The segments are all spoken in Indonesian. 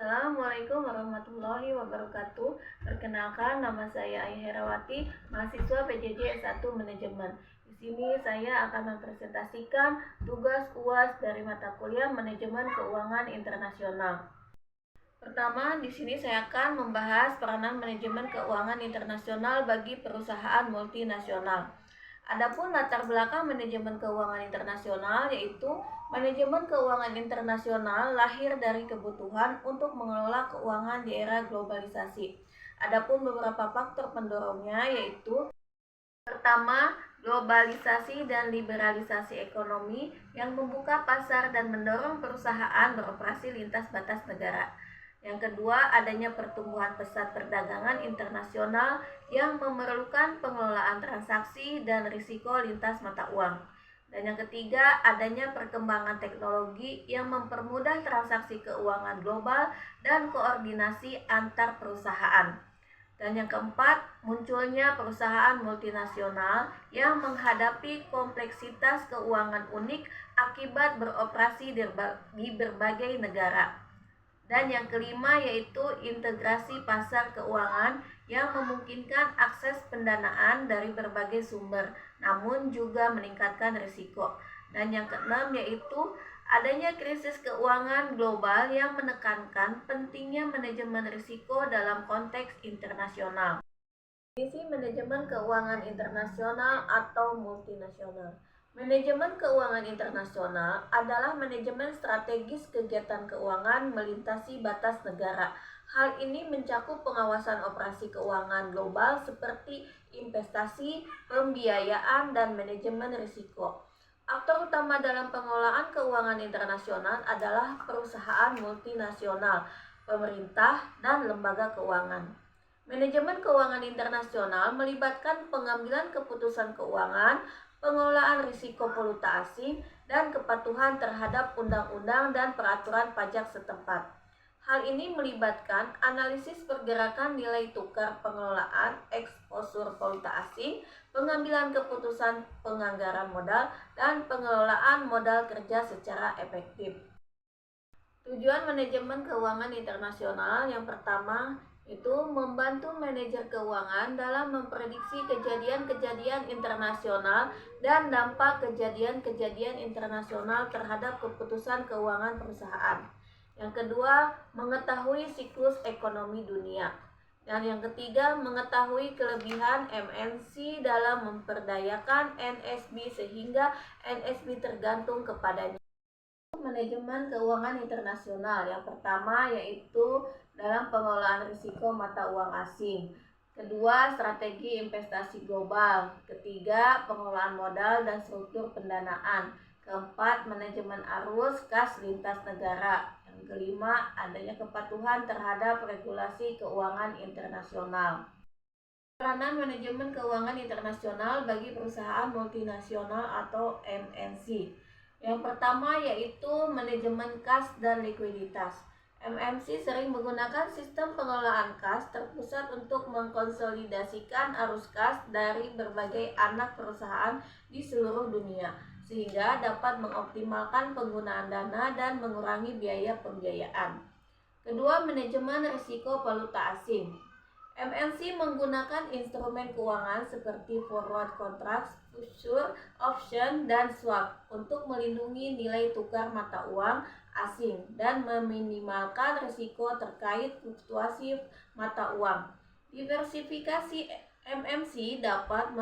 Assalamualaikum warahmatullahi wabarakatuh. Perkenalkan, nama saya Ayah Herawati, mahasiswa PJJ S1 Manajemen. Di sini saya akan mempresentasikan tugas UAS dari mata kuliah Manajemen Keuangan Internasional. Pertama, di sini saya akan membahas peranan manajemen keuangan internasional bagi perusahaan multinasional. Adapun latar belakang manajemen keuangan internasional yaitu manajemen keuangan internasional lahir dari kebutuhan untuk mengelola keuangan di era globalisasi. Adapun beberapa faktor pendorongnya yaitu pertama, globalisasi dan liberalisasi ekonomi yang membuka pasar dan mendorong perusahaan beroperasi lintas batas negara. Yang kedua, adanya pertumbuhan pesat perdagangan internasional yang memerlukan pengelolaan transaksi dan risiko lintas mata uang. Dan yang ketiga, adanya perkembangan teknologi yang mempermudah transaksi keuangan global dan koordinasi antar perusahaan. Dan yang keempat, munculnya perusahaan multinasional yang menghadapi kompleksitas keuangan unik akibat beroperasi di berbagai negara. Dan yang kelima yaitu integrasi pasar keuangan yang memungkinkan akses pendanaan dari berbagai sumber, namun juga meningkatkan risiko. Dan yang keenam yaitu adanya krisis keuangan global yang menekankan pentingnya manajemen risiko dalam konteks internasional. Definisi manajemen keuangan internasional atau multinasional. Manajemen keuangan internasional adalah manajemen strategis kegiatan keuangan melintasi batas negara. Hal ini mencakup pengawasan operasi keuangan global seperti investasi, pembiayaan, dan manajemen risiko. Aktor utama dalam pengelolaan keuangan internasional adalah perusahaan multinasional, pemerintah, dan lembaga keuangan. Manajemen keuangan internasional melibatkan pengambilan keputusan keuangan, pengelolaan risiko valuta asing, dan kepatuhan terhadap undang-undang dan peraturan pajak setempat. Hal ini melibatkan analisis pergerakan nilai tukar, pengelolaan eksposur valuta asing, pengambilan keputusan penganggaran modal, dan pengelolaan modal kerja secara efektif. Tujuan manajemen keuangan internasional yang pertama itu membantu manajer keuangan dalam memprediksi kejadian-kejadian internasional dan dampak kejadian-kejadian internasional terhadap keputusan keuangan perusahaan. Yang kedua, mengetahui siklus ekonomi dunia. Dan yang ketiga, mengetahui kelebihan MNC dalam memperdayakan NSB sehingga NSB tergantung kepadanya. Manajemen keuangan internasional yang pertama yaitu dalam pengelolaan risiko mata uang asing. Kedua, strategi investasi global. Ketiga, pengelolaan modal dan struktur pendanaan. Keempat, manajemen arus kas lintas negara. Yang kelima, adanya kepatuhan terhadap regulasi keuangan internasional. Peranan manajemen keuangan internasional bagi perusahaan multinasional atau MNC. Yang pertama yaitu manajemen kas dan likuiditas. MNC sering menggunakan sistem pengelolaan kas terpusat untuk mengkonsolidasikan arus kas dari berbagai anak perusahaan di seluruh dunia, sehingga dapat mengoptimalkan penggunaan dana dan mengurangi biaya pembiayaan. Kedua, manajemen risiko valuta asing. MNC menggunakan instrumen keuangan seperti forward contracts, future option, dan swap untuk melindungi nilai tukar mata uang asing dan meminimalkan risiko terkait fluktuasi mata uang. Diversifikasi MNC dapat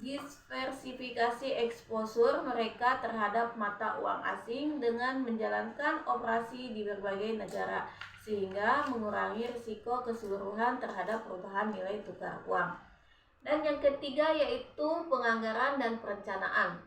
diversifikasi eksposur mereka terhadap mata uang asing dengan menjalankan operasi di berbagai negara, sehingga mengurangi risiko keseluruhan terhadap perubahan nilai tukar uang. Dan yang ketiga yaitu penganggaran dan perencanaan.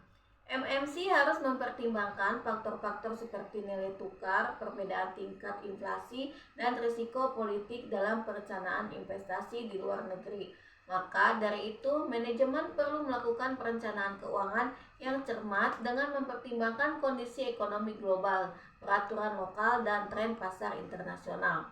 MNC harus mempertimbangkan faktor-faktor seperti nilai tukar, perbedaan tingkat inflasi, dan risiko politik dalam perencanaan investasi di luar negeri. Maka dari itu, manajemen perlu melakukan perencanaan keuangan yang cermat dengan mempertimbangkan kondisi ekonomi global, peraturan lokal, dan tren pasar internasional.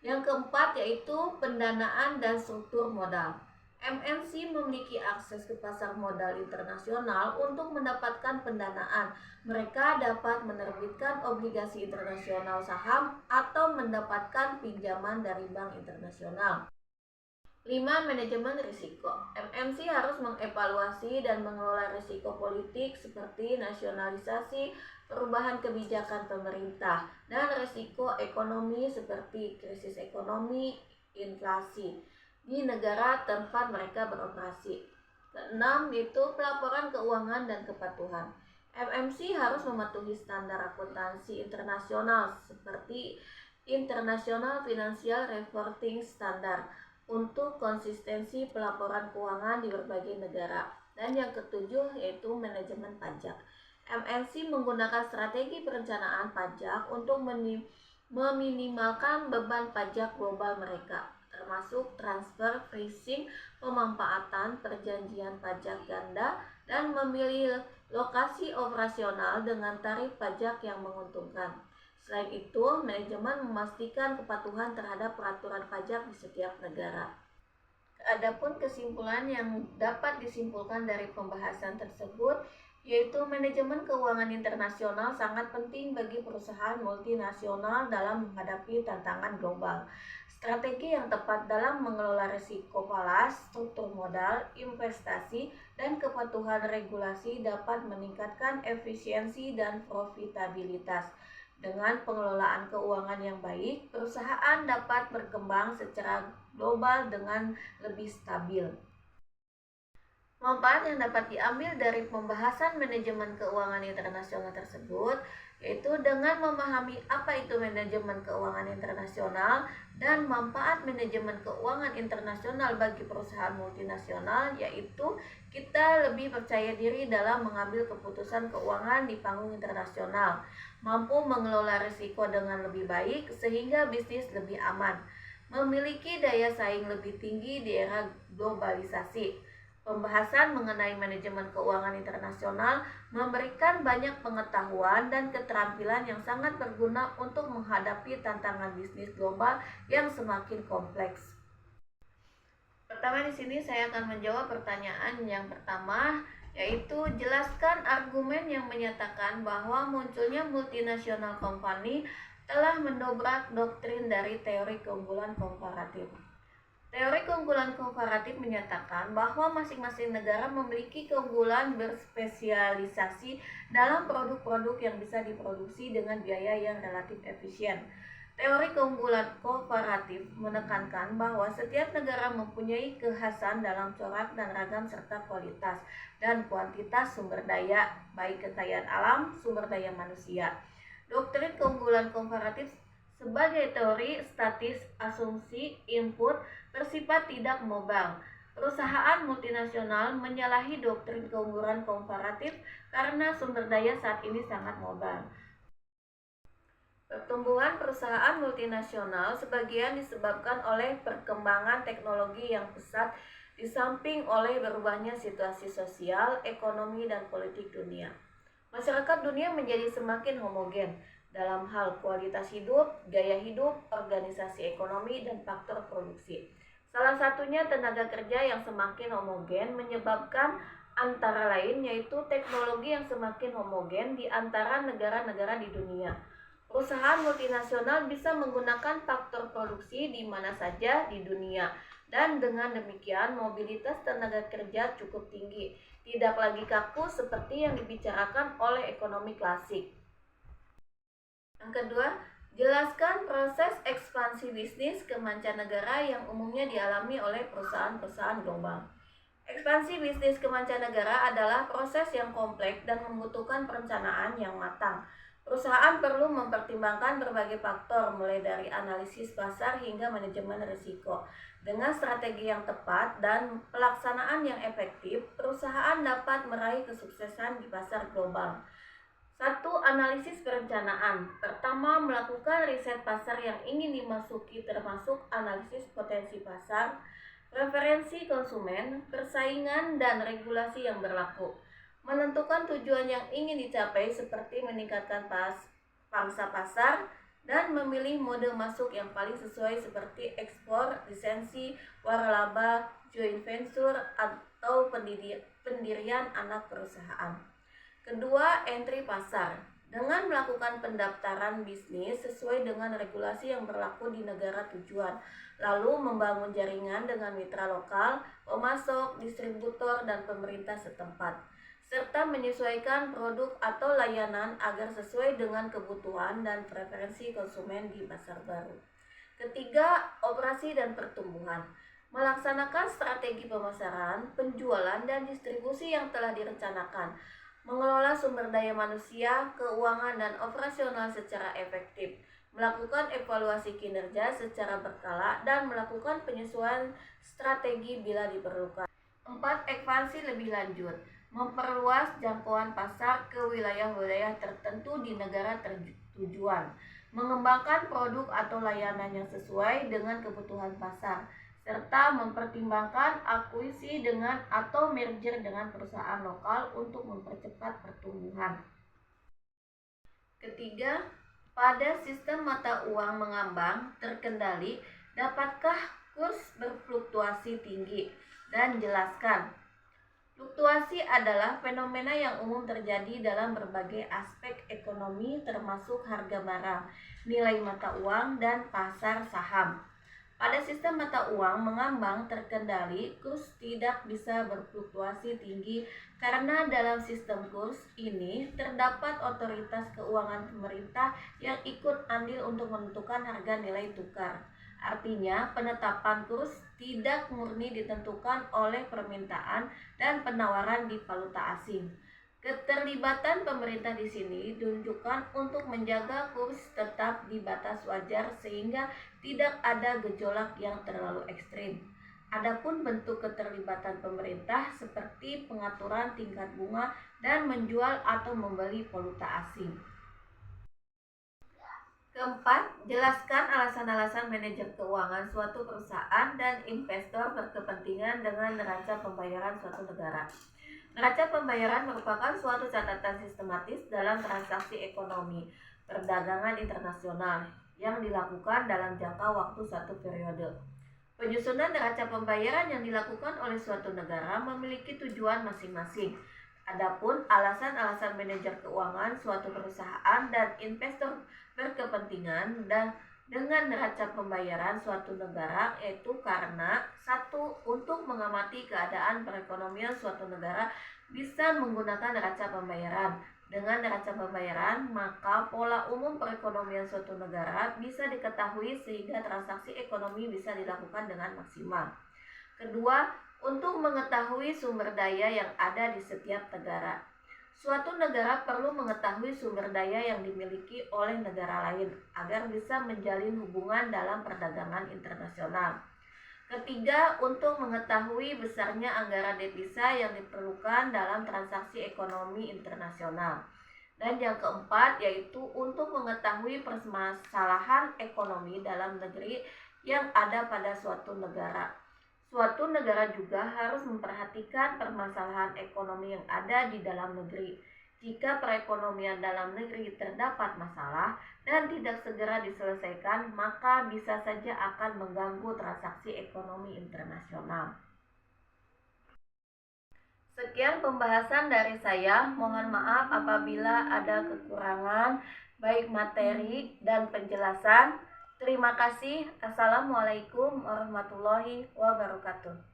Yang keempat yaitu pendanaan dan struktur modal. MNC memiliki akses ke pasar modal internasional untuk mendapatkan pendanaan. Mereka dapat menerbitkan obligasi internasional saham atau mendapatkan pinjaman dari bank internasional. 5. Manajemen risiko. MNC harus mengevaluasi dan mengelola risiko politik seperti nasionalisasi, perubahan kebijakan pemerintah, dan risiko ekonomi seperti krisis ekonomi, inflasi di negara tempat mereka beroperasi. Keenam, yaitu pelaporan keuangan dan kepatuhan. MMC harus mematuhi standar akuntansi internasional seperti International Financial Reporting Standard untuk konsistensi pelaporan keuangan di berbagai negara. Dan yang ketujuh yaitu manajemen pajak. MNC menggunakan strategi perencanaan pajak untuk meminimalkan beban pajak global mereka, termasuk transfer pricing, pemanfaatan perjanjian pajak ganda, dan memilih lokasi operasional dengan tarif pajak yang menguntungkan. Selain itu, manajemen memastikan kepatuhan terhadap peraturan pajak di setiap negara. Adapun kesimpulan yang dapat disimpulkan dari pembahasan tersebut yaitu manajemen keuangan internasional sangat penting bagi perusahaan multinasional dalam menghadapi tantangan global. Strategi yang tepat dalam mengelola risiko falas, struktur modal, investasi, dan kepatuhan regulasi dapat meningkatkan efisiensi dan profitabilitas. Dengan pengelolaan keuangan yang baik, perusahaan dapat berkembang secara global dengan lebih stabil. Manfaat yang dapat diambil dari pembahasan manajemen keuangan internasional tersebut yaitu dengan memahami apa itu manajemen keuangan internasional dan manfaat manajemen keuangan internasional bagi perusahaan multinasional, yaitu kita lebih percaya diri dalam mengambil keputusan keuangan di panggung internasional, mampu mengelola risiko dengan lebih baik sehingga bisnis lebih aman, memiliki daya saing lebih tinggi di era globalisasi. Pembahasan mengenai manajemen keuangan internasional memberikan banyak pengetahuan dan keterampilan yang sangat berguna untuk menghadapi tantangan bisnis global yang semakin kompleks. Pertama di sini saya akan menjawab pertanyaan yang pertama, yaitu jelaskan argumen yang menyatakan bahwa munculnya multinasional company telah mendobrak doktrin dari teori keunggulan komparatif. Teori keunggulan komparatif menyatakan bahwa masing-masing negara memiliki keunggulan berspesialisasi dalam produk-produk yang bisa diproduksi dengan biaya yang relatif efisien. Teori keunggulan komparatif menekankan bahwa setiap negara mempunyai kekhasan dalam corak dan ragam serta kualitas dan kuantitas sumber daya, baik kekayaan alam, sumber daya manusia. Doktrin keunggulan komparatif sebagai teori statis asumsi input bersifat tidak mobile. Perusahaan multinasional menyalahi doktrin keunggulan komparatif karena sumber daya saat ini sangat mobile. Pertumbuhan perusahaan multinasional sebagian disebabkan oleh perkembangan teknologi yang pesat di samping oleh berubahnya situasi sosial, ekonomi, dan politik dunia. Masyarakat dunia menjadi semakin homogen dalam hal kualitas hidup, gaya hidup, organisasi ekonomi, dan faktor produksi. Salah satunya tenaga kerja yang semakin homogen menyebabkan antara lain yaitu teknologi yang semakin homogen di antara negara-negara di dunia. Perusahaan multinasional bisa menggunakan faktor produksi di mana saja di dunia, dan dengan demikian mobilitas tenaga kerja cukup tinggi, tidak lagi kaku seperti yang dibicarakan oleh ekonomi klasik. Yang kedua, jelaskan proses ekspansi bisnis ke mancanegara yang umumnya dialami oleh perusahaan-perusahaan global. Ekspansi bisnis ke mancanegara adalah proses yang kompleks dan membutuhkan perencanaan yang matang. Perusahaan perlu mempertimbangkan berbagai faktor, mulai dari analisis pasar hingga manajemen risiko. Dengan strategi yang tepat dan pelaksanaan yang efektif, perusahaan dapat meraih kesuksesan di pasar global. 1. Analisis perencanaan. Pertama, melakukan riset pasar yang ingin dimasuki termasuk analisis potensi pasar, preferensi konsumen, persaingan, dan regulasi yang berlaku. Menentukan tujuan yang ingin dicapai seperti meningkatkan pangsa pasar, dan memilih mode masuk yang paling sesuai seperti ekspor, lisensi, waralaba, joint venture, atau pendirian anak perusahaan. Kedua, entry pasar. Dengan melakukan pendaftaran bisnis sesuai dengan regulasi yang berlaku di negara tujuan, lalu membangun jaringan dengan mitra lokal, pemasok, distributor, dan pemerintah setempat, serta menyesuaikan produk atau layanan agar sesuai dengan kebutuhan dan preferensi konsumen di pasar baru. Ketiga, operasi dan pertumbuhan. Melaksanakan strategi pemasaran, penjualan, dan distribusi yang telah direncanakan. Mengelola sumber daya manusia, keuangan, dan operasional secara efektif. Melakukan evaluasi kinerja secara berkala dan melakukan penyesuaian strategi bila diperlukan. 4. Ekspansi lebih lanjut. Memperluas jangkauan pasar ke wilayah-wilayah tertentu di negara tujuan. Mengembangkan produk atau layanan yang sesuai dengan kebutuhan pasar, serta mempertimbangkan akuisisi dengan atau merger dengan perusahaan lokal untuk mempercepat pertumbuhan. Ketiga, pada sistem mata uang mengambang terkendali, dapatkah kurs berfluktuasi tinggi? Dan jelaskan. Fluktuasi adalah fenomena yang umum terjadi dalam berbagai aspek ekonomi termasuk harga barang, nilai mata uang, dan pasar saham. Pada sistem mata uang mengambang terkendali, kurs tidak bisa berfluktuasi tinggi karena dalam sistem kurs ini terdapat otoritas keuangan pemerintah yang ikut andil untuk menentukan harga nilai tukar. Artinya, penetapan kurs tidak murni ditentukan oleh permintaan dan penawaran di valuta asing. Keterlibatan pemerintah di sini ditunjukkan untuk menjaga kurs tetap di batas wajar sehingga tidak ada gejolak yang terlalu ekstrim. Adapun bentuk keterlibatan pemerintah seperti pengaturan tingkat bunga dan menjual atau membeli valuta asing. Keempat, jelaskan alasan-alasan manajer keuangan suatu perusahaan dan investor berkepentingan dengan neraca pembayaran suatu negara. Neraca pembayaran merupakan suatu catatan sistematis dalam transaksi ekonomi perdagangan internasional yang dilakukan dalam jangka waktu satu periode. Penyusunan neraca pembayaran yang dilakukan oleh suatu negara memiliki tujuan masing-masing. Adapun alasan-alasan manajer keuangan suatu perusahaan dan investor berkepentingan dan dengan neraca pembayaran suatu negara yaitu karena satu, untuk mengamati keadaan perekonomian suatu negara bisa menggunakan neraca pembayaran. Dengan neraca pembayaran, maka pola umum perekonomian suatu negara bisa diketahui sehingga transaksi ekonomi bisa dilakukan dengan maksimal. Kedua, untuk mengetahui sumber daya yang ada di setiap negara. Suatu negara perlu mengetahui sumber daya yang dimiliki oleh negara lain agar bisa menjalin hubungan dalam perdagangan internasional. Ketiga, untuk mengetahui besarnya anggaran devisa yang diperlukan dalam transaksi ekonomi internasional. Dan yang keempat yaitu untuk mengetahui permasalahan ekonomi dalam negeri yang ada pada suatu negara. Suatu negara juga harus memperhatikan permasalahan ekonomi yang ada di dalam negeri. Jika perekonomian dalam negeri terdapat masalah dan tidak segera diselesaikan, maka bisa saja akan mengganggu transaksi ekonomi internasional. Sekian pembahasan dari saya. Mohon maaf apabila ada kekurangan baik materi dan penjelasan. Terima kasih. Assalamualaikum warahmatullahi wabarakatuh.